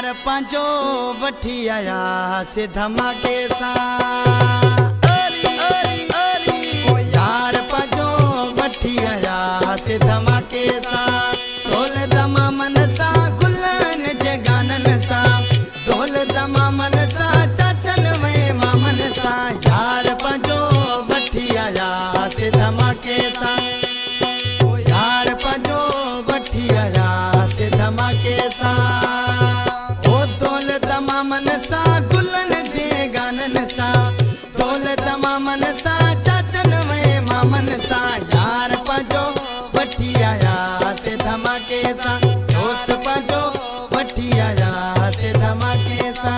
यार पंहिंजो वठी आया से धमाके सां यार पंहिंजो वठी आया से धमाके सां ढोल दमामन सां गुलनि जे गाननि सां ढोल दमामन सां चाचन वे मामन सां यार पंहिंजो वठी आया से धमाके सां यार पंहिंजो वठी आया से धमाके सां दमामन सा गुलन जे गानन सा ढोल दमामन सा चाचन वे मामन सा यार पंहिंजो वठी आया से धमाके सा दोस्त पंहिंजो वठी आया से धमाके सा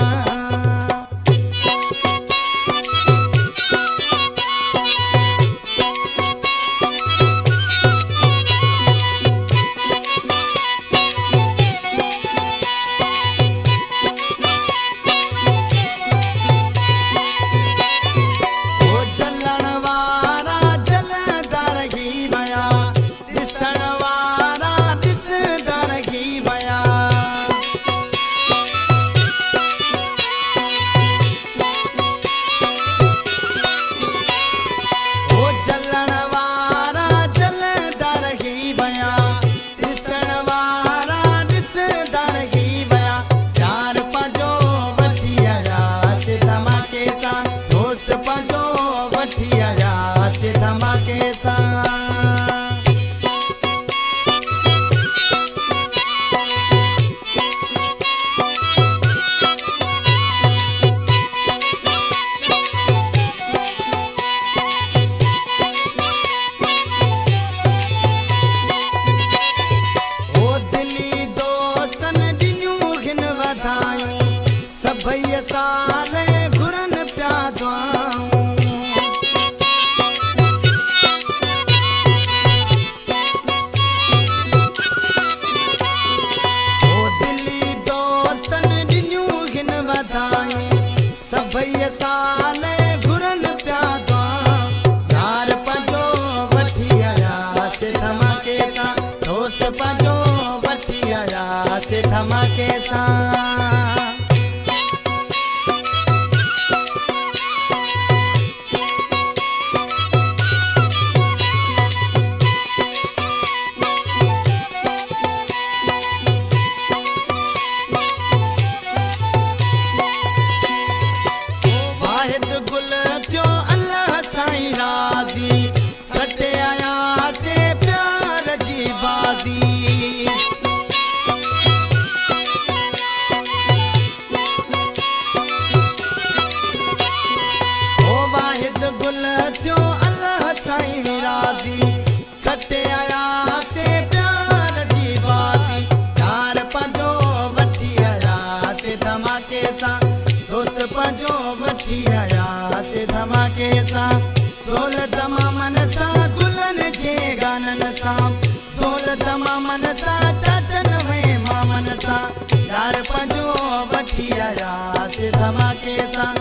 धमाके सा ओ दिली दोस्तन दिनियूं घिन वधायूं सभई साल घुरन पिया दुआऊं सभई साल घुरन पिया दुआऊं यार पंहिंजो वठी आया से धमाके सां दोस्त पंहिंजो वठी आया से धमाके सां गुल थियो अल्लाह साईं राज़ी कटे आया से प्यार जी बाज़ी ओ वाहिद गुल थियो अल्लाह साईं राज़ी कटे आया से प्यार जी बाज़ी यार पंहिंजो वठी आया से धमाके सां दोस्त पंहिंजो वठी आया से धमाके सां ढोल दमामन सां गुलन जे गानन सां ढोल दमामन सां चाचन वे मामन सां यार पंहिंजो वठी आया से धमाके सां